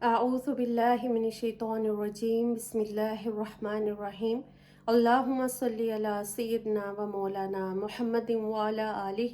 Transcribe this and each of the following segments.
أعوذ بالله من الشيطان الرجيم بسم الله الرحمن الرحيم اللهم صل على سيدنا ومولانا محمد وعلى آله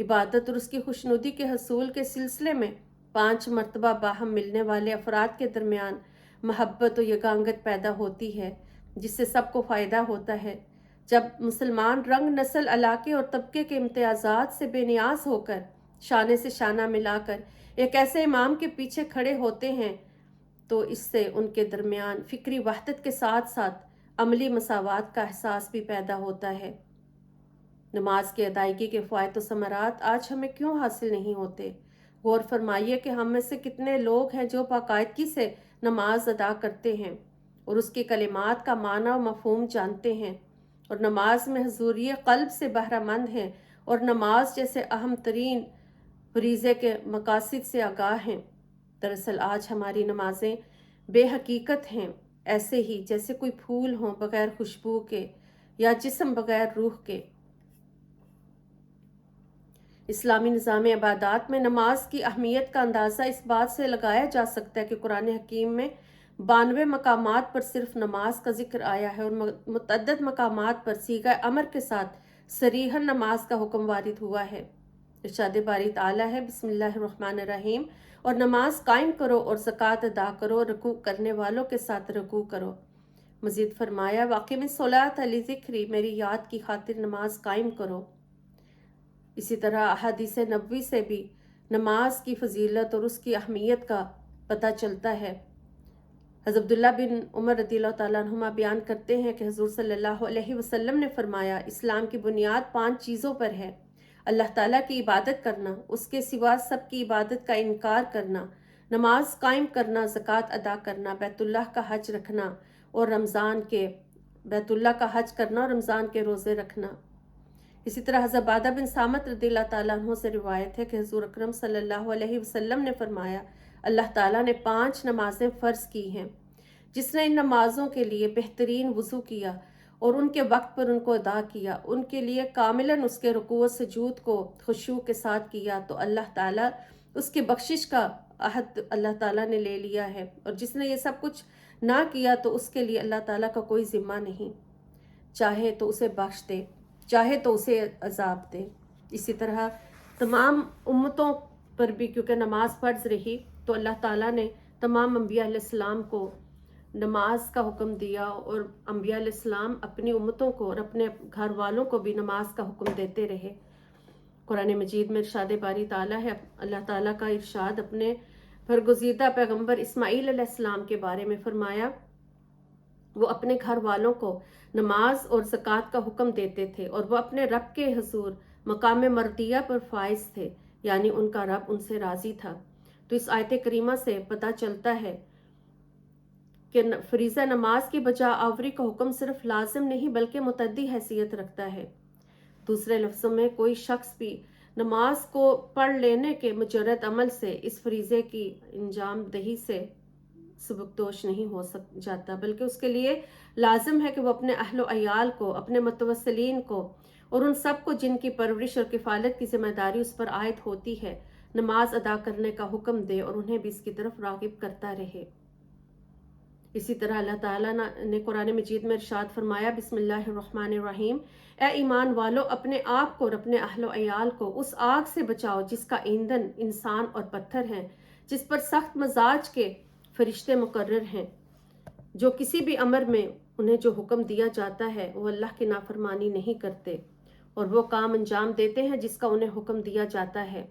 عبادت اور اس کی خوشنودی کے حصول کے سلسلے میں 5 مرتبہ باہم ملنے والے افراد کے درمیان محبت و یگانگت پیدا ہوتی ہے، جس سے سب کو فائدہ ہوتا ہے۔ جب مسلمان رنگ، نسل، علاقے اور طبقے کے امتیازات سے بے نیاز ہو کر شانے سے شانہ ملا کر ایک ایسے امام کے پیچھے کھڑے ہوتے ہیں تو اس سے ان کے درمیان فکری وحدت کے ساتھ ساتھ عملی مساوات کا احساس بھی پیدا ہوتا ہے۔ نماز کی ادائیگی کے فوائد و ثمرات آج ہمیں کیوں حاصل نہیں ہوتے؟ غور فرمائیے کہ ہم میں سے کتنے لوگ ہیں جو باقاعدگی سے نماز ادا کرتے ہیں اور اس کی کلمات کا معنی و مفہوم جانتے ہیں اور نماز میں حضوری قلب سے بہرہ مند ہیں اور نماز جیسے اہم ترین فریضے کے مقاصد سے آگاہ ہیں۔ دراصل آج ہماری نمازیں بے حقیقت ہیں، ایسے ہی جیسے کوئی پھول ہوں بغیر خوشبو کے یا جسم بغیر روح کے۔ اسلامی نظام عبادات میں نماز کی اہمیت کا اندازہ اس بات سے لگایا جا سکتا ہے کہ قرآن حکیم میں 92 مقامات پر صرف نماز کا ذکر آیا ہے اور متعدد مقامات پر صیغہ امر کے ساتھ صریحاً نماز کا حکم وارد ہوا ہے۔ ارشاد باری تعالیٰ ہے، بسم اللہ الرحمن الرحیم، اور نماز قائم کرو اور زکوٰۃ ادا کرو، رکوع کرنے والوں کے ساتھ رکوع کرو۔ مزید فرمایا، واقم الصلاۃ لذکری، میری یاد کی خاطر نماز قائم کرو۔ اسی طرح احادیث نبوی سے بھی نماز کی فضیلت اور اس کی اہمیت کا پتہ چلتا ہے۔ حضرت عبداللہ بن عمر رضی اللہ تعالیٰ عنہما بیان کرتے ہیں کہ حضور صلی اللہ علیہ وسلم نے فرمایا، اسلام کی بنیاد 5 چیزوں پر ہے: اللہ تعالیٰ کی عبادت کرنا، اس کے سوا سب کی عبادت کا انکار کرنا، نماز قائم کرنا، زکوٰۃ ادا کرنا، بیت اللہ کا حج رکھنا اور رمضان کے روزے رکھنا۔ اسی طرح حضرت عبادہ بن صامت رضی اللہ تعالیٰ عنہ سے روایت ہے کہ حضور اکرم صلی اللہ علیہ وسلم نے فرمایا، اللہ تعالیٰ نے 5 نمازیں فرض کی ہیں، جس نے ان نمازوں کے لیے بہترین وضو کیا اور ان کے وقت پر ان کو ادا کیا، ان کے لیے کاملاً اس کے رکوع و سجود کو خشوع کے ساتھ کیا، تو اللہ تعالیٰ اس کی بخشش کا عہد اللہ تعالیٰ نے لے لیا ہے، اور جس نے یہ سب کچھ نہ کیا تو اس کے لیے اللہ تعالیٰ کا کوئی ذمہ نہیں، چاہے تو اسے بخش دے، چاہے تو اسے عذاب دے۔ اسی طرح تمام امتوں پر بھی کیونکہ نماز فرض رہی تو اللہ تعالیٰ نے تمام انبیاء علیہ السلام کو نماز کا حکم دیا، اور انبیاء علیہ السلام اپنی امتوں کو اور اپنے گھر والوں کو بھی نماز کا حکم دیتے رہے۔ قرآن مجید میں ارشاد باری تعالیٰ ہے، اللہ تعالیٰ کا ارشاد اپنے برگزیدہ پیغمبر اسماعیل علیہ السلام کے بارے میں فرمایا، وہ اپنے گھر والوں کو نماز اور زکوٰۃ کا حکم دیتے تھے اور وہ اپنے رب کے حضور مقام مرضیہ پر فائز تھے، یعنی ان کا رب ان سے راضی تھا۔ تو اس آیت کریمہ سے پتہ چلتا ہے کہ فریضہ نماز کی بجا آوری کا حکم صرف لازم نہیں بلکہ متعدی حیثیت رکھتا ہے۔ دوسرے لفظوں میں کوئی شخص بھی نماز کو پڑھ لینے کے مجرد عمل سے اس فریضے کی انجام دہی سے سبکدوش نہیں ہو جاتا، بلکہ اس کے لیے لازم ہے کہ وہ اپنے اہل و عیال کو، اپنے متوسلین کو اور ان سب کو جن کی پرورش اور کفالت کی ذمہ داری اس پر عائد ہوتی ہے، نماز ادا کرنے کا حکم دے اور انہیں بھی اس کی طرف راغب کرتا رہے۔ اسی طرح اللہ تعالیٰ نے قرآن مجید میں ارشاد فرمایا، بسم اللہ الرحمن الرحیم، اے ایمان والو، اپنے آپ کو اور اپنے اہل و عیال کو اس آگ سے بچاؤ جس کا ایندھن انسان اور پتھر ہیں، جس پر سخت مزاج کے فرشتے مقرر ہیں، جو کسی بھی امر میں انہیں جو حکم دیا جاتا ہے وہ اللہ کی نافرمانی نہیں کرتے اور وہ کام انجام دیتے ہیں جس کا انہیں حکم دیا جاتا ہے۔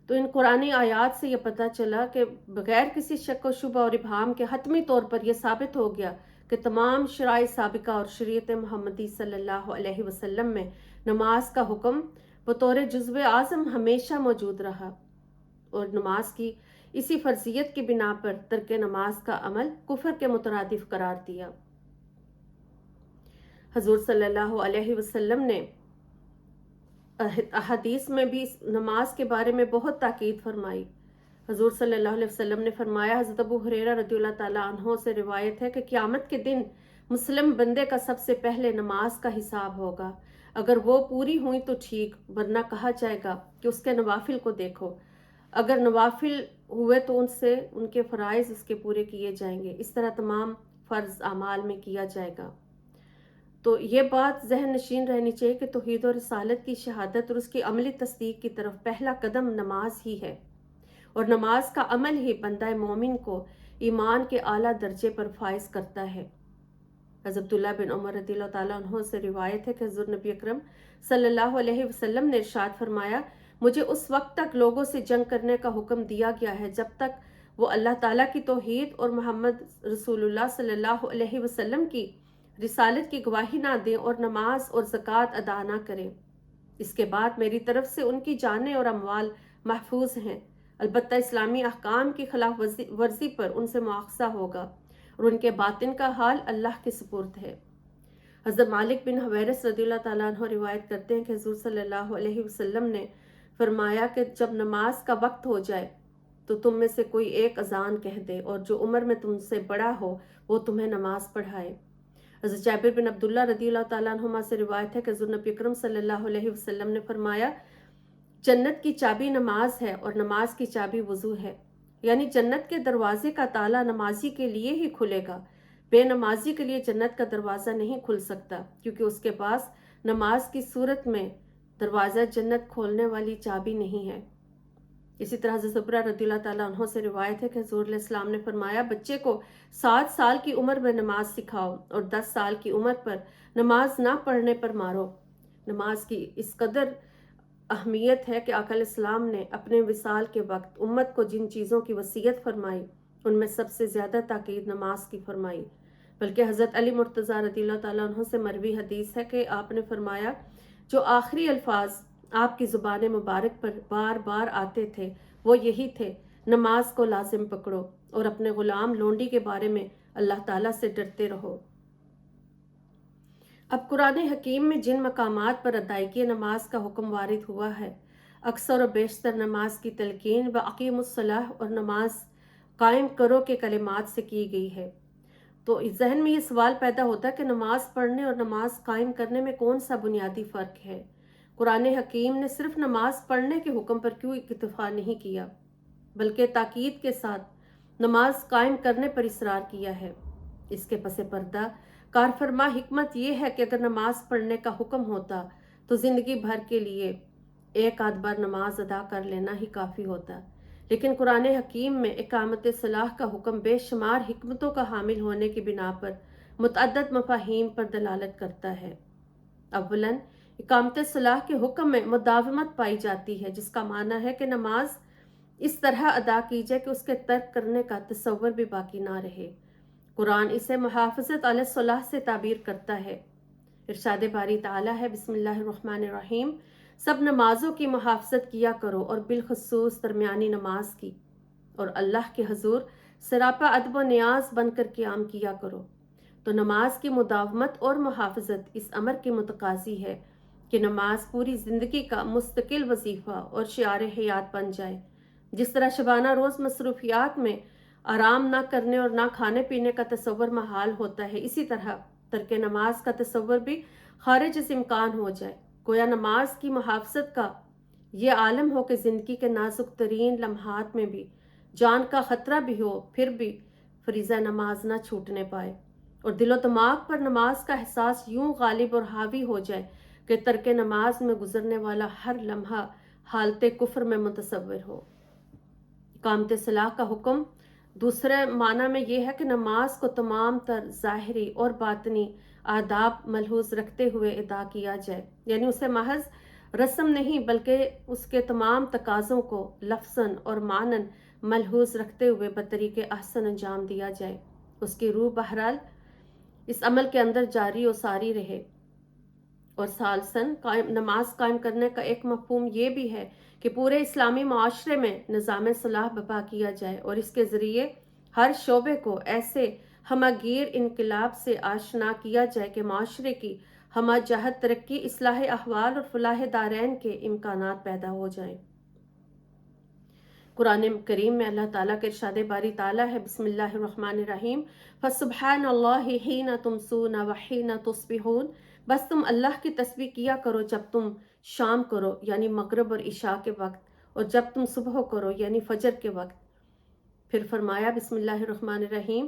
تو ان قرآنی آیات سے یہ پتہ چلا کہ بغیر کسی شک و شبہ اور ابہام کے حتمی طور پر یہ ثابت ہو گیا کہ تمام شرائع سابقہ اور شریعت محمدی صلی اللہ علیہ وسلم میں نماز کا حکم بطور جزو اعظم ہمیشہ موجود رہا، اور نماز کی اسی فرضیت کی بنا پر ترک نماز کا عمل کفر کے مترادف قرار دیا۔ حضور صلی اللہ علیہ وسلم نے احادیث میں بھی نماز کے بارے میں بہت تاکید فرمائی۔ حضور صلی اللہ علیہ وسلم نے فرمایا، حضرت ابو ہریرہ رضی اللہ تعالیٰ عنہ سے روایت ہے کہ قیامت کے دن مسلم بندے کا سب سے پہلے نماز کا حساب ہوگا، اگر وہ پوری ہوئی تو ٹھیک، ورنہ کہا جائے گا کہ اس کے نوافل کو دیکھو، اگر نوافل ہوئے تو ان کے فرائض اس کے پورے کیے جائیں گے، اس طرح تمام فرض اعمال میں کیا جائے گا۔ تو یہ بات ذہن نشین رہنی چاہیے کہ توحید و رسالت کی شہادت اور اس کی عملی تصدیق کی طرف پہلا قدم نماز ہی ہے، اور نماز کا عمل ہی بندہ مومن کو ایمان کے اعلیٰ درجے پر فائز کرتا ہے۔ حضرت عبداللہ بن عمر رضی اللہ تعالیٰ عنہ سے روایت ہے کہ حضور نبی اکرم صلی اللہ علیہ وسلم نے ارشاد فرمایا، مجھے اس وقت تک لوگوں سے جنگ کرنے کا حکم دیا گیا ہے جب تک وہ اللہ تعالیٰ کی توحید اور محمد رسول اللہ صلی اللہ علیہ وسلم کی رسالت کی گواہی نہ دیں اور نماز اور زکوٰۃ ادا نہ کریں۔ اس کے بعد میری طرف سے ان کی جانیں اور اموال محفوظ ہیں، البتہ اسلامی احکام کی خلاف ورزی پر ان سے مواخذہ ہوگا اور ان کے باطن کا حال اللہ کے سپرد ہے۔ حضرت مالک بن حویرث رضی اللہ تعالیٰ عنہ روایت کرتے ہیں کہ حضور صلی اللہ علیہ وسلم نے فرمایا کہ جب نماز کا وقت ہو جائے تو تم میں سے کوئی ایک اذان کہہ دے اور جو عمر میں تم سے بڑا ہو وہ تمہیں نماز پڑھائے۔ حضرت جابر بن عبداللہ رضی اللہ تعالیٰ عنہما سے روایت ہے کہ حضور نبی اکرم صلی اللہ علیہ وسلم نے فرمایا، جنت کی چابی نماز ہے اور نماز کی چابی وضو ہے، یعنی جنت کے دروازے کا تالا نمازی کے لیے ہی کھلے گا، بے نمازی کے لیے جنت کا دروازہ نہیں کھل سکتا، کیونکہ اس کے پاس نماز کی صورت میں دروازہ جنت کھولنے والی چابی نہیں ہے۔ اسی طرح حضرت زبرہ رضی اللہ تعالیٰ عنہ سے روایت ہے کہ حضور علیہ السلام نے فرمایا، بچے کو 7 سال کی عمر میں نماز سکھاؤ اور 10 سال کی عمر پر نماز نہ پڑھنے پر مارو۔ نماز کی اس قدر اہمیت ہے کہ آقا علیہ السلام نے اپنے وصال کے وقت امت کو جن چیزوں کی وصیت فرمائی ان میں سب سے زیادہ تاکید نماز کی فرمائی، بلکہ حضرت علی مرتضیٰ رضی اللہ تعالیٰ عنہ سے مروی حدیث ہے کہ آپ نے فرمایا، جو آخری الفاظ آپ کی زبان مبارک پر بار بار آتے تھے وہ یہی تھے، نماز کو لازم پکڑو اور اپنے غلام لونڈی کے بارے میں اللہ تعالیٰ سے ڈرتے رہو۔ اب قرآن حکیم میں جن مقامات پر ادائیگی نماز کا حکم وارد ہوا ہے، اکثر و بیشتر نماز کی تلقین و اقیم الصلاۃ اور نماز قائم کرو کے کلمات سے کی گئی ہے۔ تو اس ذہن میں یہ سوال پیدا ہوتا ہے کہ نماز پڑھنے اور نماز قائم کرنے میں کون سا بنیادی فرق ہے؟ قرآن حکیم نے صرف نماز پڑھنے کے حکم پر کیوں اکتفا نہیں کیا، بلکہ تاکید کے ساتھ نماز قائم کرنے پر اصرار کیا ہے؟ اس کے پس پردہ کارفرما حکمت یہ ہے کہ اگر نماز پڑھنے کا حکم ہوتا تو زندگی بھر کے لیے ایک آدھ بار نماز ادا کر لینا ہی کافی ہوتا، لیکن قرآن حکیم میں اقامت صلاح کا حکم بے شمار حکمتوں کا حامل ہونے کی بنا پر متعدد مفاہیم پر دلالت کرتا ہے۔ اولاً اقامت صلاح کے حکم میں مداومت پائی جاتی ہے، جس کا معنی ہے کہ نماز اس طرح ادا کی جائے کہ اس کے ترک کرنے کا تصور بھی باقی نہ رہے۔ قرآن اسے محافظت علی الصلاح سے تعبیر کرتا ہے۔ ارشاد باری تعالیٰ ہے، بسم اللہ الرحمن الرحیم، سب نمازوں کی محافظت کیا کرو اور بالخصوص درمیانی نماز کی، اور اللہ کے حضور سراپا ادب و نیاز بن کر قیام کیا کرو۔ تو نماز کی مداومت اور محافظت اس امر کی متقاضی ہے کہ نماز پوری زندگی کا مستقل وظیفہ اور شعار حیات بن جائے۔ جس طرح شبانہ روز مصروفیات میں آرام نہ کرنے اور نہ کھانے پینے کا تصور محال ہوتا ہے، اسی طرح ترک نماز کا تصور بھی خارج اس امکان ہو جائے۔ گویا نماز کی محافظت کا یہ عالم ہو کہ زندگی کے نازک ترین لمحات میں بھی جان کا خطرہ بھی ہو، پھر بھی فریضہ نماز نہ چھوٹنے پائے، اور دل و دماغ پر نماز کا احساس یوں غالب اور حاوی ہو جائے کہ ترک نماز میں گزرنے والا ہر لمحہ حالت کفر میں متصور ہو۔ اقامت صلاح کا حکم دوسرے معنی میں یہ ہے کہ نماز کو تمام تر ظاہری اور باطنی آداب ملحوظ رکھتے ہوئے ادا کیا جائے، یعنی اسے محض رسم نہیں بلکہ اس کے تمام تقاضوں کو لفظاً اور معناً ملحوظ رکھتے ہوئے بطریق احسن انجام دیا جائے۔ اس کی روح بہرحال اس عمل کے اندر جاری و ساری رہے۔ اور ثالثاً نماز قائم کرنے کا ایک مفہوم یہ بھی ہے کہ پورے اسلامی معاشرے میں نظام صلاح برپا کیا جائے اور اس کے ذریعے ہر شعبے کو ایسے ہمہ گیر انقلاب سے آشنا کیا جائے کہ معاشرے کی ہمہ جہت ترقی، اصلاح احوال اور فلاح دارین کے امکانات پیدا ہو جائیں۔ قرآن کریم میں اللہ تعالیٰ کے ارشاد باری تعالیٰ ہے، بسم اللہ الرحمن الرحیم، فسبحان اللہ حین تمسون وحین تصبحون، بس تم اللہ کی تسبیح کیا کرو جب تم شام کرو یعنی مغرب اور عشاء کے وقت، اور جب تم صبح کرو یعنی فجر کے وقت۔ پھر فرمایا، بسم اللہ الرحمن الرحیم،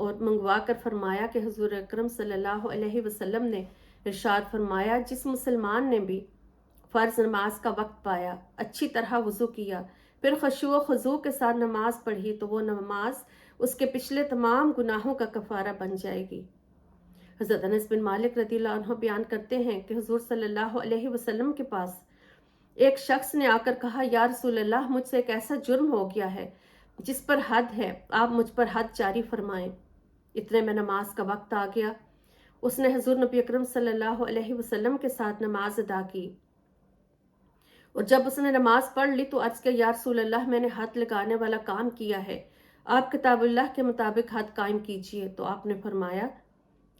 اور منگوا کر فرمایا کہ حضور اکرم صلی اللہ علیہ وسلم نے ارشاد فرمایا، جس مسلمان نے بھی فرض نماز کا وقت پایا، اچھی طرح وضو کیا، پھر خشوع و خضوع کے ساتھ نماز پڑھی تو وہ نماز اس کے پچھلے تمام گناہوں کا کفارہ بن جائے گی۔ حضرت انس بن مالک رضی اللہ عنہ بیان کرتے ہیں کہ حضور صلی اللہ علیہ وسلم کے پاس ایک شخص نے آ کر کہا، یا رسول اللہ، مجھ سے ایک ایسا جرم ہو گیا ہے جس پر حد ہے، آپ مجھ پر حد جاری فرمائیں۔ اتنے میں نماز کا وقت آ گیا۔ اس نے حضور نبی اکرم صلی اللہ علیہ وسلم کے ساتھ نماز ادا کی، اور جب اس نے نماز پڑھ لی تو عرض کیا، یا رسول اللہ، میں نے حد لگانے والا کام کیا ہے، آپ کتاب اللہ کے مطابق حد قائم کیجئے۔ تو آپ نے فرمایا،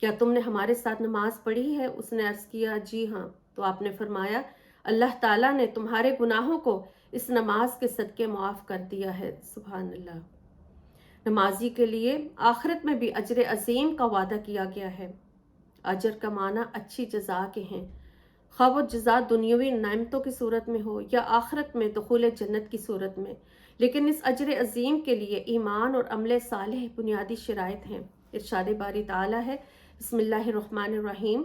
کیا تم نے ہمارے ساتھ نماز پڑھی ہے؟ اس نے عرض کیا، جی ہاں۔ تو آپ نے فرمایا، اللہ تعالیٰ نے تمہارے گناہوں کو اس نماز کے صدقے معاف کر دیا ہے۔ سبحان اللہ۔ نمازی کے لیے آخرت میں بھی اجر عظیم کا وعدہ کیا گیا ہے۔ اجر کا معنی اچھی جزا کے ہیں، خواہ وہ جزا دنیاوی نعمتوں کی صورت میں ہو یا آخرت میں دخول جنت کی صورت میں، لیکن اس اجر عظیم کے لیے ایمان اور عمل صالح بنیادی شرائط ہیں۔ ارشاد باری تعالیٰ ہے، بسم اللہ الرحمن الرحیم،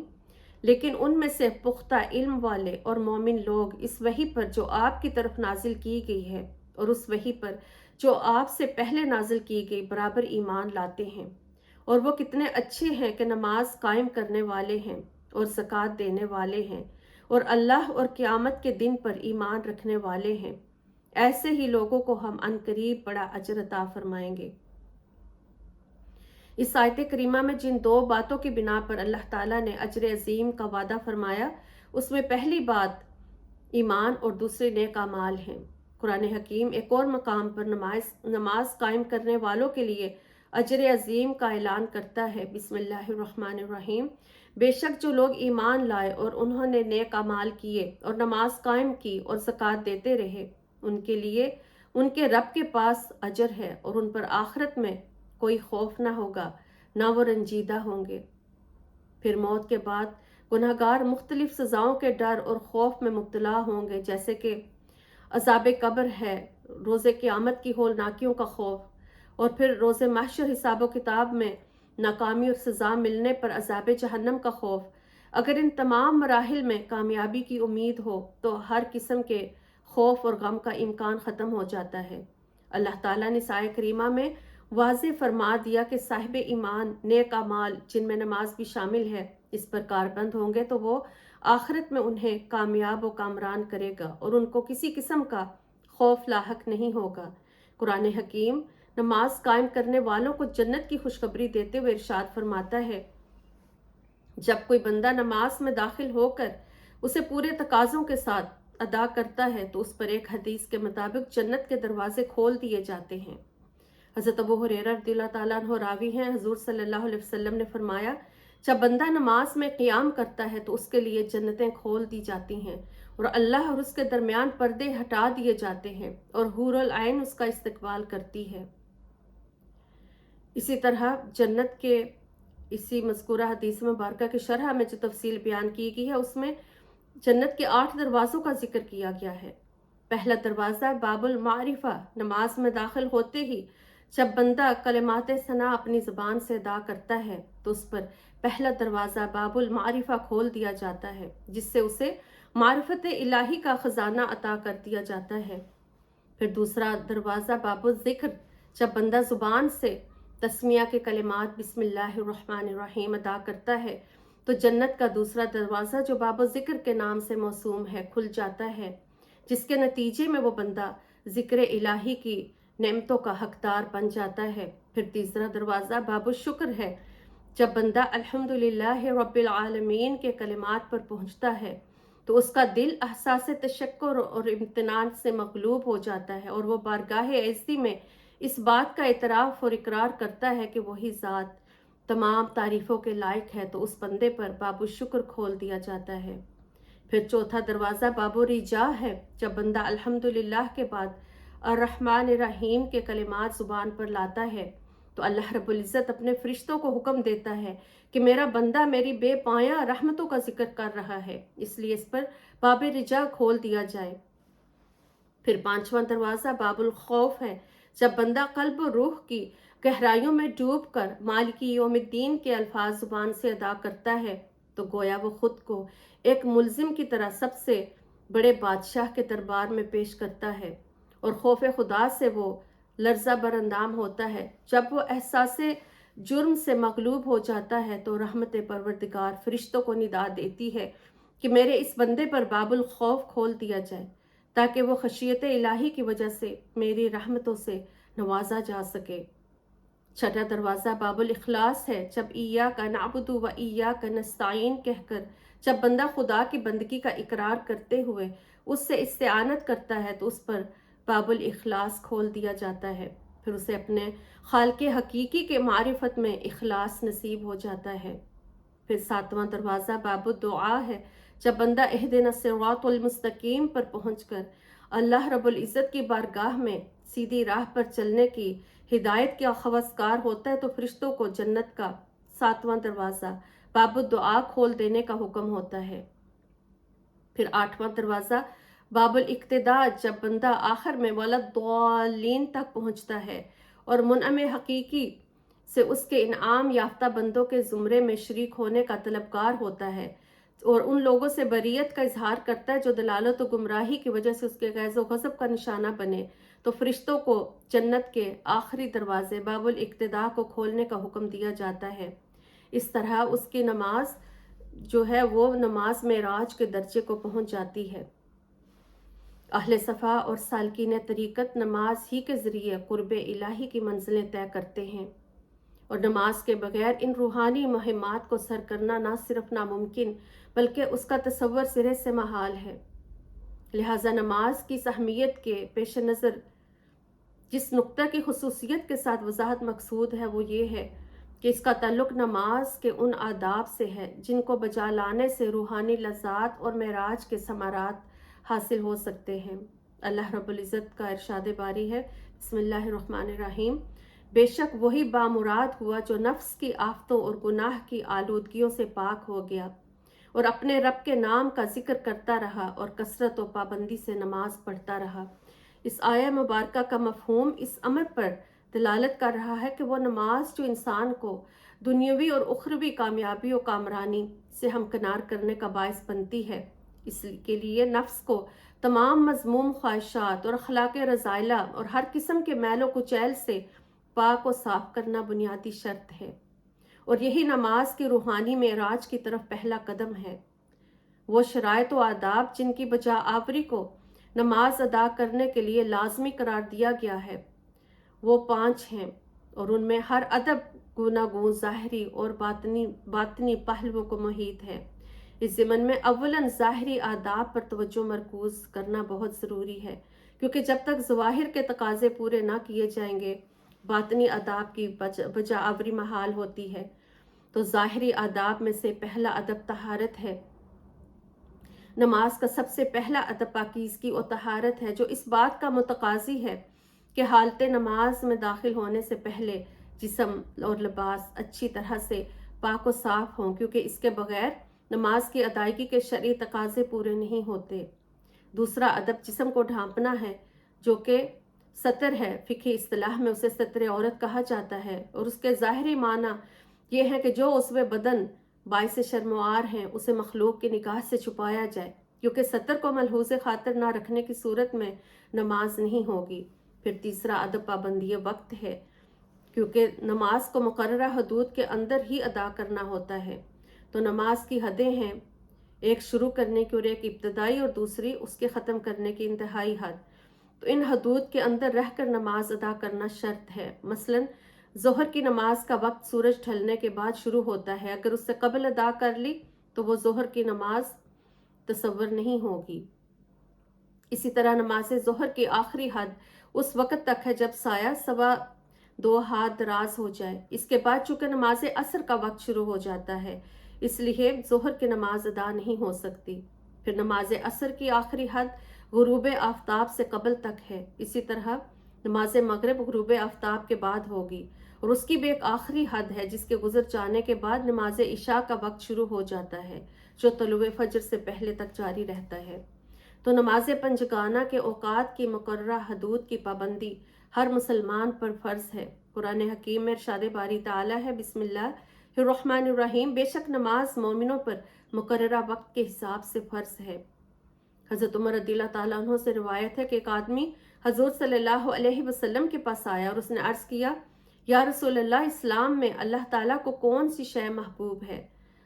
لیکن ان میں سے پختہ علم والے اور مومن لوگ اس وحی پر جو آپ کی طرف نازل کی گئی ہے اور اس وحی پر جو آپ سے پہلے نازل کی گئی برابر ایمان لاتے ہیں، اور وہ کتنے اچھے ہیں کہ نماز قائم کرنے والے ہیں اور زکوٰۃ دینے والے ہیں اور اللہ اور قیامت کے دن پر ایمان رکھنے والے ہیں، ایسے ہی لوگوں کو ہم عنقریب بڑا اجر عطا فرمائیں گے۔ اس آیت کریمہ میں جن دو باتوں کی بنا پر اللہ تعالیٰ نے اجر عظیم کا وعدہ فرمایا، اس میں پہلی بات ایمان اور دوسری نیک اعمال ہیں۔ قرآن حکیم ایک اور مقام پر نماز قائم کرنے والوں کے لیے اجر عظیم کا اعلان کرتا ہے، بسم اللہ الرحمن الرحیم، بے شک جو لوگ ایمان لائے اور انہوں نے نیک اعمال کیے اور نماز قائم کی اور زکوٰۃ دیتے رہے، ان کے لیے ان کے رب کے پاس اجر ہے اور ان پر آخرت میں کوئی خوف نہ ہوگا، نہ وہ رنجیدہ ہوں گے۔ پھر موت کے بعد گناہگار مختلف سزاؤں کے ڈر اور خوف میں مبتلا ہوں گے، جیسے کہ عذاب قبر ہے، روز قیامت کی ہولناکیوں کا خوف، اور پھر روز محشر حساب و کتاب میں ناکامی اور سزا ملنے پر عذاب جہنم کا خوف۔ اگر ان تمام مراحل میں کامیابی کی امید ہو تو ہر قسم کے خوف اور غم کا امکان ختم ہو جاتا ہے۔ اللہ تعالیٰ نے آیت کریمہ میں واضح فرما دیا کہ صاحب ایمان نیک اعمال، جن میں نماز بھی شامل ہے، اس پر کاربند ہوں گے تو وہ آخرت میں انہیں کامیاب و کامران کرے گا اور ان کو کسی قسم کا خوف لاحق نہیں ہوگا۔ قرآن حکیم نماز قائم کرنے والوں کو جنت کی خوشخبری دیتے ہوئے ارشاد فرماتا ہے، جب کوئی بندہ نماز میں داخل ہو کر اسے پورے تقاضوں کے ساتھ ادا کرتا ہے تو اس پر ایک حدیث کے مطابق جنت کے دروازے کھول دیے جاتے ہیں۔ حضرت ابو ہریرہ رضی اللہ تعالیٰ عنہ راوی ہیں، حضور صلی اللہ علیہ وسلم نے فرمایا، جب بندہ نماز میں قیام کرتا ہے تو اس کے لیے جنتیں کھول دی جاتی ہیں اور اللہ اور اس کے درمیان پردے ہٹا دیے جاتے ہیں اور حور العین اس کا استقبال کرتی ہے۔ اسی طرح جنت کے اسی مذکورہ حدیث مبارکہ کی شرح میں جو تفصیل بیان کی گئی ہے، اس میں جنت کے 8 دروازوں کا ذکر کیا گیا ہے۔ پہلا دروازہ باب المعرفہ، نماز میں داخل ہوتے ہی جب بندہ کلمات ثنا اپنی زبان سے ادا کرتا ہے تو اس پر پہلا دروازہ باب المعرفہ کھول دیا جاتا ہے، جس سے اسے معرفت الہی کا خزانہ عطا کر دیا جاتا ہے۔ پھر دوسرا دروازہ باب الذکر، جب بندہ زبان سے تسمیہ کے کلمات بسم اللہ الرحمن الرحیم ادا کرتا ہے تو جنت کا دوسرا دروازہ جو باب الذکر کے نام سے موسوم ہے کھل جاتا ہے، جس کے نتیجے میں وہ بندہ ذکر الہی کی نعمتوں کا حقدار بن جاتا ہے۔ پھر تیسرا دروازہ باب الشکر ہے، جب بندہ الحمدللہ رب العالمین کے کلمات پر پہنچتا ہے تو اس کا دل احساس تشکر اور امتنان سے مغلوب ہو جاتا ہے اور وہ بارگاہ عزتی میں اس بات کا اعتراف اور اقرار کرتا ہے کہ وہی ذات تمام تعریفوں کے لائق ہے، تو اس بندے پر باب الشکر کھول دیا جاتا ہے۔ پھر چوتھا دروازہ باب الرجا ہے، جب بندہ الحمدللہ کے بعد الرحمن الرحیم کے کلمات زبان پر لاتا ہے تو اللہ رب العزت اپنے فرشتوں کو حکم دیتا ہے کہ میرا بندہ میری بے پایاں رحمتوں کا ذکر کر رہا ہے، اس لیے اس پر باب رجا کھول دیا جائے۔ پھر پانچواں دروازہ باب الخوف ہے، جب بندہ قلب و روح کی گہرائیوں میں ڈوب کر مالکی یوم الدین کے الفاظ زبان سے ادا کرتا ہے تو گویا وہ خود کو ایک ملزم کی طرح سب سے بڑے بادشاہ کے دربار میں پیش کرتا ہے، اور خوف خدا سے وہ لرزہ براندام ہوتا ہے۔ جب وہ احساس جرم سے مغلوب ہو جاتا ہے تو رحمت پروردگار فرشتوں کو ندا دیتی ہے کہ میرے اس بندے پر باب الخوف کھول دیا جائے تاکہ وہ خشیت الہی کی وجہ سے میری رحمتوں سے نوازا جا سکے۔ چھٹا دروازہ باب الاخلاص ہے۔ جب ایاک نعبد و ایاک نستعین کہہ کر جب بندہ خدا کی بندگی کا اقرار کرتے ہوئے اس سے استعانت کرتا ہے تو اس پر باب الاخلاص کھول دیا جاتا ہے، پھر اسے اپنے خالق حقیقی کے معرفت میں اخلاص نصیب ہو جاتا ہے۔ پھر ساتواں دروازہ باب الدعا ہے۔ جب بندہ اہدنا الصراط المستقیم پر پہنچ کر اللہ رب العزت کی بارگاہ میں سیدھی راہ پر چلنے کی ہدایت کا خواستگار ہوتا ہے تو فرشتوں کو جنت کا ساتواں دروازہ باب الدعا کھول دینے کا حکم ہوتا ہے۔ پھر آٹھواں دروازہ باب الاقتداء، جب بندہ آخر میں ولضالین تک پہنچتا ہے اور منعم حقیقی سے اس کے انعام یافتہ بندوں کے زمرے میں شریک ہونے کا طلبگار ہوتا ہے اور ان لوگوں سے بریت کا اظہار کرتا ہے جو دلالت و گمراہی کی وجہ سے اس کے غیظ و غضب کا نشانہ بنے، تو فرشتوں کو جنت کے آخری دروازے باب الاقتداء کو کھولنے کا حکم دیا جاتا ہے۔ اس طرح اس کی نماز جو ہے وہ نماز معراج کے درجے کو پہنچ جاتی ہے۔ اہل صفا اور سالکین طریقت نماز ہی کے ذریعے قرب الہی کی منزلیں طے کرتے ہیں، اور نماز کے بغیر ان روحانی مہمات کو سر کرنا نہ صرف ناممکن بلکہ اس کا تصور سرے سے محال ہے۔ لہٰذا نماز کی اہمیت کے پیش نظر جس نقطہ کی خصوصیت کے ساتھ وضاحت مقصود ہے وہ یہ ہے کہ اس کا تعلق نماز کے ان آداب سے ہے جن کو بجا لانے سے روحانی لذات اور معراج کے ثمرات حاصل ہو سکتے ہیں۔ اللہ رب العزت کا ارشاد باری ہے، بسم اللہ الرحمن الرحیم، بے شک وہی بامراد ہوا جو نفس کی آفتوں اور گناہ کی آلودگیوں سے پاک ہو گیا اور اپنے رب کے نام کا ذکر کرتا رہا اور کثرت و پابندی سے نماز پڑھتا رہا۔ اس آیہ مبارکہ کا مفہوم اس امر پر دلالت کر رہا ہے کہ وہ نماز جو انسان کو دنیاوی اور اخروی کامیابی و کامرانی سے ہمکنار کرنے کا باعث بنتی ہے، اس کے لیے نفس کو تمام مذموم خواہشات اور اخلاق رذائلہ اور ہر قسم کے میل و کچیل سے پاک و صاف کرنا بنیادی شرط ہے، اور یہی نماز کے روحانی معراج کی طرف پہلا قدم ہے۔ وہ شرائط و آداب جن کی بجا آوری کو نماز ادا کرنے کے لیے لازمی قرار دیا گیا ہے وہ 5 ہیں، اور ان میں ہر ادب گوناگون ظاہری اور باطنی پہلو کو محیط ہے۔ اس ضمن میں اولاً ظاہری آداب پر توجہ مرکوز کرنا بہت ضروری ہے، کیونکہ جب تک ظواہر کے تقاضے پورے نہ کیے جائیں گے باطنی آداب کی بجا آوری محال ہوتی ہے۔ تو ظاہری آداب میں سے پہلا ادب طہارت ہے۔ نماز کا سب سے پہلا ادب پاکیزگی و طہارت ہے، جو اس بات کا متقاضی ہے کہ حالت نماز میں داخل ہونے سے پہلے جسم اور لباس اچھی طرح سے پاک و صاف ہوں، کیونکہ اس کے بغیر نماز کی ادائیگی کے شرعی تقاضے پورے نہیں ہوتے۔ دوسرا ادب جسم کو ڈھانپنا ہے، جو کہ ستر ہے۔ فقہی اصطلاح میں اسے ستر عورت کہا جاتا ہے، اور اس کے ظاہری معنی یہ ہے کہ جو عضو بدن باعث شرم و عار ہیں اسے مخلوق کی نگاہ سے چھپایا جائے، کیونکہ ستر کو ملحوظ خاطر نہ رکھنے کی صورت میں نماز نہیں ہوگی۔ پھر تیسرا ادب پابندی وقت ہے، کیونکہ نماز کو مقررہ حدود کے اندر ہی ادا کرنا ہوتا ہے۔ تو نماز کی حدیں ہیں، ایک شروع کرنے کی اور ایک ابتدائی، اور دوسری اس کے ختم کرنے کی انتہائی حد۔ تو ان حدود کے اندر رہ کر نماز ادا کرنا شرط ہے۔ مثلاً ظہر کی نماز کا وقت سورج ڈھلنے کے بعد شروع ہوتا ہے، اگر اس سے قبل ادا کر لی تو وہ ظہر کی نماز تصور نہیں ہوگی۔ اسی طرح نماز ظہر کی آخری حد اس وقت تک ہے جب سایہ 2.25 ہاتھ دراز ہو جائے۔ اس کے بعد چونکہ نماز عصر کا وقت شروع ہو جاتا ہے، اس لیے ظہر کی نماز ادا نہیں ہو سکتی۔ پھر نماز عصر کی آخری حد غروب آفتاب سے قبل تک ہے۔ اسی طرح نماز مغرب غروب آفتاب کے بعد ہوگی، اور اس کی بھی ایک آخری حد ہے جس کے گزر جانے کے بعد نماز عشاء کا وقت شروع ہو جاتا ہے، جو طلوع فجر سے پہلے تک جاری رہتا ہے۔ تو نماز پنجگانہ کے اوقات کی مقررہ حدود کی پابندی ہر مسلمان پر فرض ہے۔ قرآن حکیم میں ارشاد باری تعالیٰ ہے، بسم اللہ الرحمن الرحیم، بے شک نماز مومنوں پر مقررہ وقت کے حساب سے فرض ہے۔ حضرت عمر رضی اللہ تعالیٰ عنہ سے روایت ہے کہ ایک آدمی حضور صلی اللہ علیہ وسلم کے پاس آیا اور اس نے عرض کیا، یا رسول اللہ، اسلام میں اللہ تعالیٰ کو کون سی شے محبوب ہے؟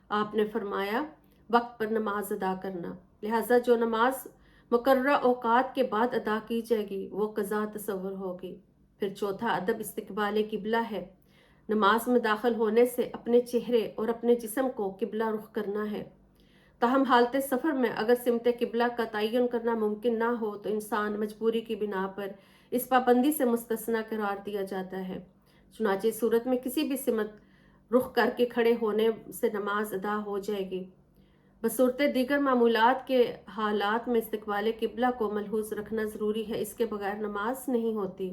آپ نے فرمایا، وقت پر نماز ادا کرنا، لہٰذا جو نماز مقررہ اوقات کے بعد ادا کی جائے گی وہ قضا تصور ہوگی۔ پھر چوتھا ادب استقبال قبلہ ہے۔ نماز میں داخل ہونے سے اپنے چہرے اور اپنے جسم کو قبلہ رخ کرنا ہے۔ تاہم حالت سفر میں اگر سمت قبلہ کا تعین کرنا ممکن نہ ہو تو انسان مجبوری کی بنا پر اس پابندی سے مستثنیٰ قرار دیا جاتا ہے۔ چنانچہ اس صورت میں کسی بھی سمت رخ کر کے کھڑے ہونے سے نماز ادا ہو جائے گی۔ بصورت دیگر معمولات کے حالات میں استقبال قبلہ کو ملحوظ رکھنا ضروری ہے، اس کے بغیر نماز نہیں ہوتی۔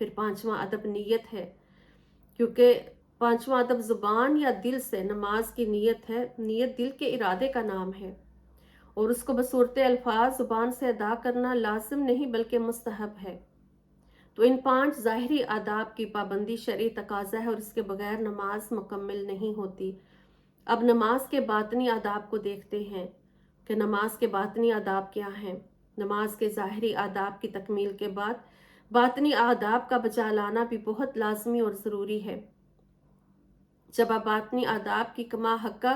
پھر پانچواں ادب نیت ہے، کیونکہ پانچواں ادب زبان یا دل سے نماز کی نیت ہے۔ نیت دل کے ارادے کا نام ہے اور اس کو بصورت الفاظ زبان سے ادا کرنا لازم نہیں بلکہ مستحب ہے۔ تو ان 5 ظاہری آداب کی پابندی شرعی تقاضا ہے اور اس کے بغیر نماز مکمل نہیں ہوتی۔ اب نماز کے باطنی آداب کو دیکھتے ہیں کہ نماز کے باطنی آداب کیا ہیں۔ نماز کے ظاہری آداب کی تکمیل کے بعد باطنی آداب کا بجا لانا بھی بہت لازمی اور ضروری ہے۔ جب باطنی آداب کی کما حقہ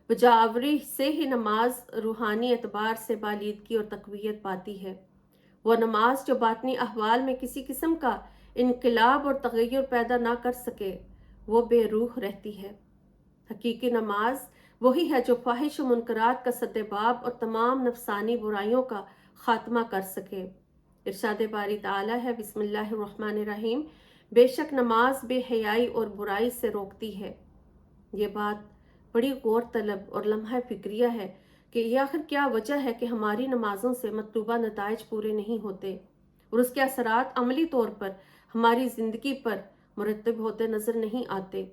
بجاوری سے ہی نماز روحانی اعتبار سے بالیدگی اور تقویت پاتی ہے۔ وہ نماز جو باطنی احوال میں کسی قسم کا انقلاب اور تغیر پیدا نہ کر سکے وہ بے روح رہتی ہے۔ حقیقی نماز وہی ہے جو فاحش و منکرات کا سدباب اور تمام نفسانی برائیوں کا خاتمہ کر سکے۔ ارشاد باری تعالیٰ ہے، بسم اللہ الرحمن الرحیم، بے شک نماز بے حیائی اور برائی سے روکتی ہے۔ یہ بات بڑی غور طلب اور لمحہ فکریہ ہے کہ یہ آخر کیا وجہ ہے کہ ہماری نمازوں سے مطلوبہ نتائج پورے نہیں ہوتے اور اس کے اثرات عملی طور پر ہماری زندگی پر مرتب ہوتے نظر نہیں آتے،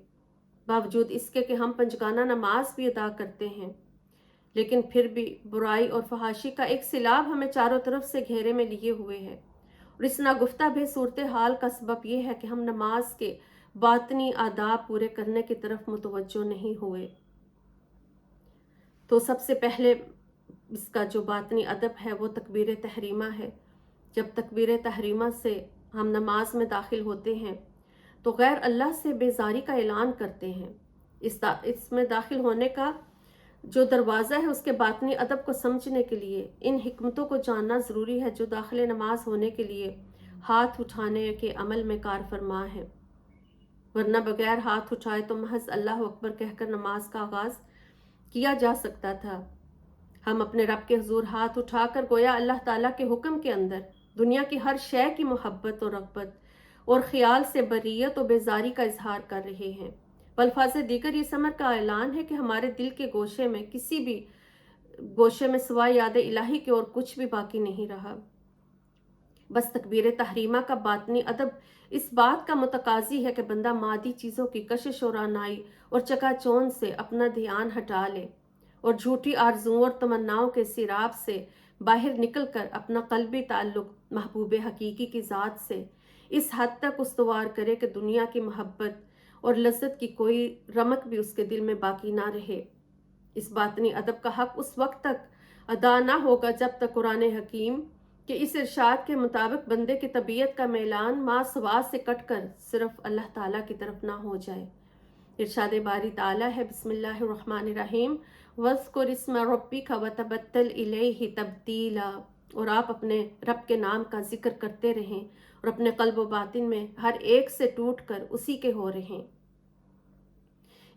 باوجود اس کے کہ ہم پنجگانہ نماز بھی ادا کرتے ہیں، لیکن پھر بھی برائی اور فحاشی کا ایک سیلاب ہمیں چاروں طرف سے گھیرے میں لیے ہوئے ہے۔ اور اس ناگفتہ بے صورتحال کا سبب یہ ہے کہ ہم نماز کے باطنی آداب پورے کرنے کی طرف متوجہ نہیں ہوئے۔ تو سب سے پہلے اس کا جو باطنی ادب ہے وہ تکبیر تحریمہ ہے۔ جب تکبیر تحریمہ سے ہم نماز میں داخل ہوتے ہیں تو غیر اللہ سے بیزاری کا اعلان کرتے ہیں۔ اس میں داخل ہونے کا جو دروازہ ہے اس کے باطنی ادب کو سمجھنے کے لیے ان حکمتوں کو جاننا ضروری ہے جو داخل نماز ہونے کے لیے ہاتھ اٹھانے کے عمل میں کار فرما ہے، ورنہ بغیر ہاتھ اٹھائے تو محض اللہ اکبر کہہ کر نماز کا آغاز کیا جا سکتا تھا۔ ہم اپنے رب کے حضور ہاتھ اٹھا کر گویا اللہ تعالیٰ کے حکم کے اندر دنیا کی ہر شے کی محبت اور رغبت اور خیال سے بریت و بیزاری کا اظہار کر رہے ہیں۔ بالفاظ دیگر یہ ثمر کا اعلان ہے کہ ہمارے دل کے گوشے میں کسی بھی گوشے میں سوائے یاد الہی کے اور کچھ بھی باقی نہیں رہا۔ بس تکبیر تحریمہ کا باطنی ادب اس بات کا متقاضی ہے کہ بندہ مادی چیزوں کی کشش اور آنائی اور چکا چوند سے اپنا دھیان ہٹا لے اور جھوٹی آرزوؤں اور تمناؤں کے سیراب سے باہر نکل کر اپنا قلبی تعلق محبوب حقیقی کی ذات سے اس حد تک استوار کرے کہ دنیا کی محبت اور لذت کی کوئی رمق بھی اس کے دل میں باقی نہ رہے۔ اس باطنی ادب کا حق اس وقت تک ادا نہ ہوگا جب تک قرآن حکیم کہ اس ارشاد کے مطابق بندے کی طبیعت کا میلان ما سوا سے کٹ کر صرف اللہ تعالیٰ کی طرف نہ ہو جائے۔ ارشاد باری تعالیٰ ہے، بسم اللہ الرحمن الرحیم، وَاذْكُرِ اسْمَ رَبِّكَ وَتَبَتَّلْ إِلَيْهِ تَبْتِيلًا، اور آپ اپنے رب کے نام کا ذکر کرتے رہیں اور اپنے قلب و باطن میں ہر ایک سے ٹوٹ کر اسی کے ہو رہیں۔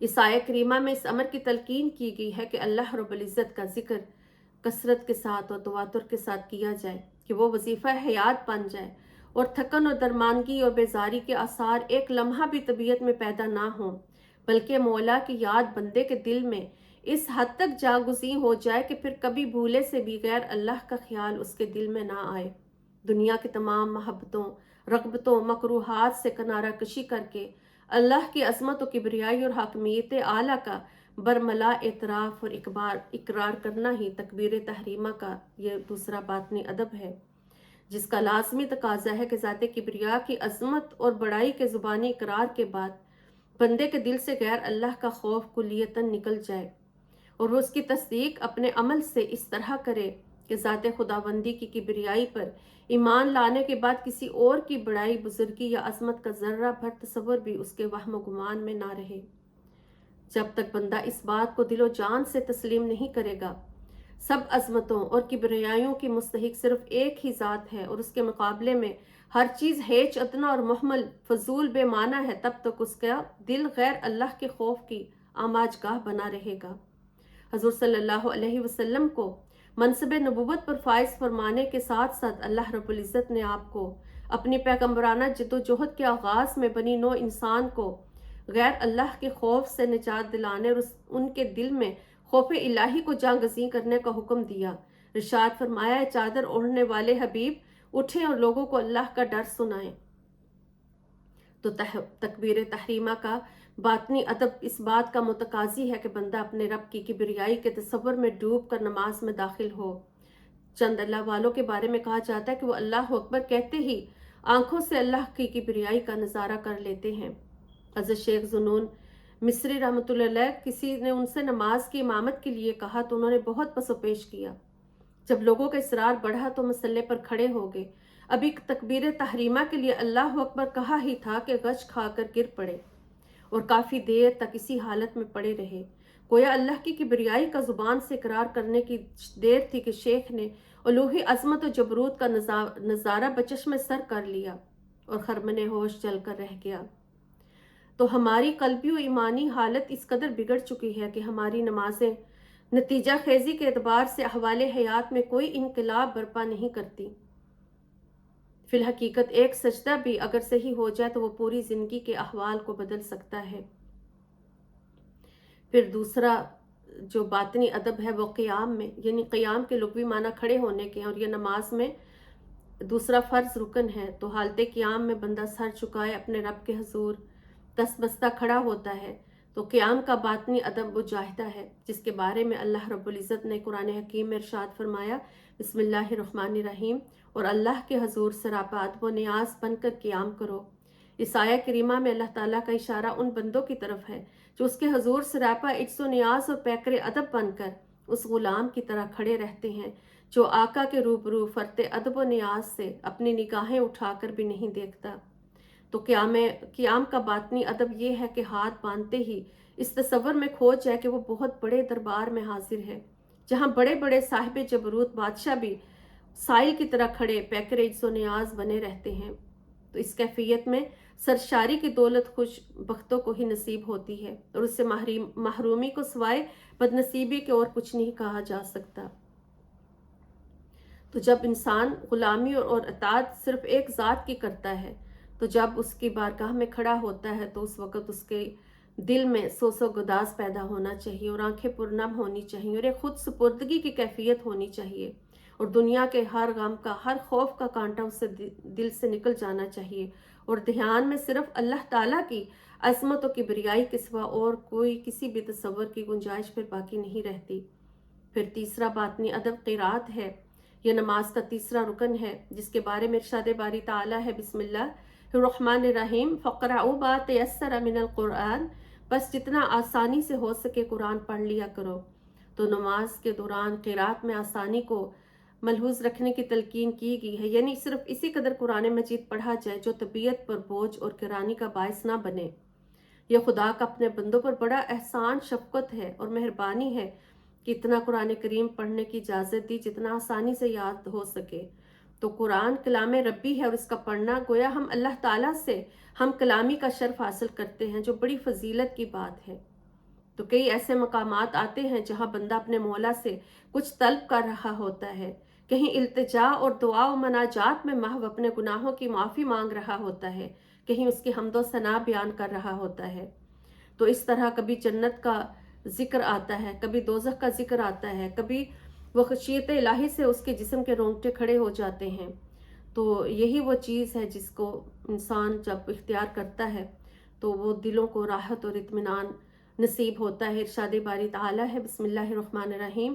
اس آیہ کریمہ میں اس امر کی تلقین کی گئی ہے کہ اللہ رب العزت کا ذکر کثرت کے ساتھ اور تواتر کے ساتھ کیا جائے کہ وہ وظیفہ حیات بن جائے اور تھکن اور درماندگی اور بیزاری کے آثار ایک لمحہ بھی طبیعت میں پیدا نہ ہوں، بلکہ مولا کی یاد بندے کے دل میں اس حد تک جاگزیں ہو جائے کہ پھر کبھی بھولے سے بھی غیر اللہ کا خیال اس کے دل میں نہ آئے۔ دنیا کے تمام محبتوں، رغبتوں، مکروہات سے کنارہ کشی کر کے اللہ کی عظمت و کبریائی اور حاکمیت اعلیٰ کا برملا اعتراف اور اقرار کرنا ہی تکبیر تحریمہ کا یہ دوسرا باطنی ادب ہے۔ جس کا لازمی تقاضا ہے کہ ذات کبریا کی عظمت اور بڑائی کے زبانی اقرار کے بعد بندے کے دل سے غیر اللہ کا خوف کلیتاً نکل جائے اور وہ اس کی تصدیق اپنے عمل سے اس طرح کرے کہ ذات خداوندی کی کبریائی پر ایمان لانے کے بعد کسی اور کی بڑائی، بزرگی یا عظمت کا ذرہ بھر تصور بھی اس کے وہم و گمان میں نہ رہے۔ جب تک بندہ اس بات کو دل و جان سے تسلیم نہیں کرے گا سب عظمتوں اور کبریائیوں کی مستحق صرف ایک ہی ذات ہے اور اس کے مقابلے میں ہر چیز ہیچ ادنا اور محمل فضول بے معنی ہے، تب تک اس کا دل غیر اللہ کے خوف کی آماج گاہ بنا رہے گا۔ حضور صلی اللہ علیہ وسلم کو منصب نبوت پر فائز فرمانے کے ساتھ ساتھ اللہ رب العزت نے آپ کو اپنی پیغمبرانہ جد و جہد کے آغاز میں بنی نوع انسان کو غیر اللہ کے خوف سے نجات دلانے اور ان کے دل میں خوف الہی کو جاگزیں کرنے کا حکم دیا۔ ارشاد فرمایا ہے، چادر اوڑھنے والے حبیب اٹھیں اور لوگوں کو اللہ کا ڈر سنائیں۔ تو تکبیر تحریمہ کا باطنی ادب اس بات کا متقاضی ہے کہ بندہ اپنے رب کی کبریائی کے تصور میں ڈوب کر نماز میں داخل ہو۔ چند اللہ والوں کے بارے میں کہا جاتا ہے کہ وہ اللہ اکبر کہتے ہی آنکھوں سے اللہ کی کبریائی کا نظارہ کر لیتے ہیں۔ حضرت شیخ ذنون مصری رحمۃ اللہ علیہ، کسی نے ان سے نماز کی امامت کے لیے کہا تو انہوں نے بہت پس و پیش کیا۔ جب لوگوں کا اصرار بڑھا تو مسلے پر کھڑے ہو گئے۔ ابھی تکبیر تحریمہ کے لیے اللہ اکبر کہا ہی تھا کہ غش کھا کر گر پڑے اور کافی دیر تک اسی حالت میں پڑے رہے۔ گویا اللہ کی کبریائی کا زبان سے اقرار کرنے کی دیر تھی کہ شیخ نے الوہی عظمت و جبروت کا نظارہ بچشم سر کر لیا اور خرمن ہوش جل کر رہ گیا۔ تو ہماری قلبی و ایمانی حالت اس قدر بگڑ چکی ہے کہ ہماری نمازیں نتیجہ خیزی کے اعتبار سے احوال حیات میں کوئی انقلاب برپا نہیں کرتی۔ فی الحقیقت ایک سجدہ بھی اگر صحیح ہو جائے تو وہ پوری زندگی کے احوال کو بدل سکتا ہے۔ پھر دوسرا جو باطنی ادب ہے وہ قیام میں، یعنی قیام کے لغوی معنی کھڑے ہونے کے ہیں اور یہ نماز میں دوسرا فرض رکن ہے۔ تو حالت قیام میں بندہ سر چکائے اپنے رب کے حضور دست بستہ کھڑا ہوتا ہے۔ تو قیام کا باطنی ادب مجاہدہ ہے جس کے بارے میں اللہ رب العزت نے قرآن حکیم میں ارشاد فرمایا، بسم اللہ الرحمن الرحیم، اور اللہ کے حضور سراپا ادب و نیاز بن کر قیام کرو۔ اس آیہ کریمہ میں اللہ تعالیٰ کا اشارہ ان بندوں کی طرف ہے جو اس کے حضور سراپا عجز و نیاز اور پیکر ادب بن کر اس غلام کی طرح کھڑے رہتے ہیں جو آقا کے روبرو فرط ادب و نیاز سے اپنی نگاہیں اٹھا کر بھی نہیں دیکھتا۔ تو قیام کا باطنی ادب یہ ہے کہ ہاتھ باندھتے ہی اس تصور میں کھو جائے کہ وہ بہت بڑے دربار میں حاضر ہے جہاں بڑے بڑے صاحب جبروت بادشاہ بھی سائل کی طرح کھڑے پیکر عجز و نیاز بنے رہتے ہیں۔ تو اس کیفیت میں سرشاری کی دولت خوش بختوں کو ہی نصیب ہوتی ہے اور اس سے محرومی کو سوائے بدنصیبی کے اور کچھ نہیں کہا جا سکتا۔ تو جب انسان غلامی اور اطاعت صرف ایک ذات کی کرتا ہے تو جب اس کی بارگاہ میں کھڑا ہوتا ہے تو اس وقت اس کے دل میں سوس و گداز پیدا ہونا چاہیے اور آنکھیں پرنم ہونی چاہیے اور ایک خود سپردگی کی کیفیت ہونی چاہیے اور دنیا کے ہر غم کا، ہر خوف کا کانٹا اس سے دل سے نکل جانا چاہیے اور دھیان میں صرف اللہ تعالیٰ کی عظمت و کبریائی کے سوا اور کوئی کسی بھی تصور کی گنجائش پھر باقی نہیں رہتی۔ پھر تیسرا باطنی ادب قرات ہے۔ یہ نماز کا تیسرا رکن ہے جس کے بارے میں ارشاد باری تعالیٰ ہے، بسم اللہ الرحمن الرحیم، فَقْرَؤْا مَا تَيَسَّرَ مِنَ الْقُرْآنِ، بس جتنا آسانی سے ہو سکے قرآن پڑھ لیا کرو۔ تو نماز کے دوران قرات میں آسانی کو ملحوظ رکھنے کی تلقین کی گئی ہے، یعنی صرف اسی قدر قرآن مجید پڑھا جائے جو طبیعت پر بوجھ اور گرانی کا باعث نہ بنے۔ یہ خدا کا اپنے بندوں پر بڑا احسان، شفقت ہے اور مہربانی ہے کہ اتنا قرآن کریم پڑھنے کی اجازت دی جتنا آسانی سے یاد ہو سکے۔ تو قرآن کلام ربی ہے اور اس کا پڑھنا گویا ہم اللہ تعالیٰ سے ہم کلامی کا شرف حاصل کرتے ہیں جو بڑی فضیلت کی بات ہے۔ تو کئی ایسے مقامات آتے ہیں جہاں بندہ اپنے مولا سے کچھ طلب کر رہا ہوتا ہے، کہیں التجا اور دعا و مناجات میں محو اپنے گناہوں کی معافی مانگ رہا ہوتا ہے، کہیں اس کی حمد و ثنا بیان کر رہا ہوتا ہے۔ تو اس طرح کبھی جنت کا ذکر آتا ہے، کبھی دوزخ کا ذکر آتا ہے، کبھی وہ خشیت الہی سے اس کے جسم کے رونگٹے کھڑے ہو جاتے ہیں۔ تو یہی وہ چیز ہے جس کو انسان جب اختیار کرتا ہے تو وہ دلوں کو راحت اور اطمینان نصیب ہوتا ہے۔ ارشاد باری تعالیٰ ہے، بسم اللہ الرحمن الرحیم،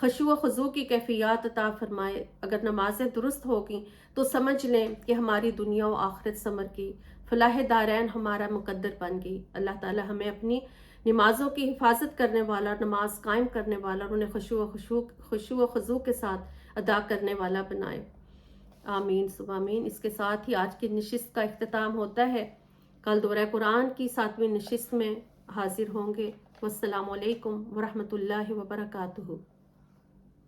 خشوع و خضوع کی کیفیات عطا فرمائے۔ اگر نمازیں درست ہوگی تو سمجھ لیں کہ ہماری دنیا و آخرت سنور کی، فلاح دارین ہمارا مقدر بن گئی۔ اللہ تعالی ہمیں اپنی نمازوں کی حفاظت کرنے والا، نماز قائم کرنے والا اور انہیں خشوع و خضوع کے ساتھ ادا کرنے والا بنائے۔ آمین ثم آمین۔ اس کے ساتھ ہی آج کی نشست کا اختتام ہوتا ہے۔ کل دورہ قرآن کی 7ویں نشست میں حاضر ہوں گے۔ والسلام علیکم ورحمۃ اللہ وبرکاتہ۔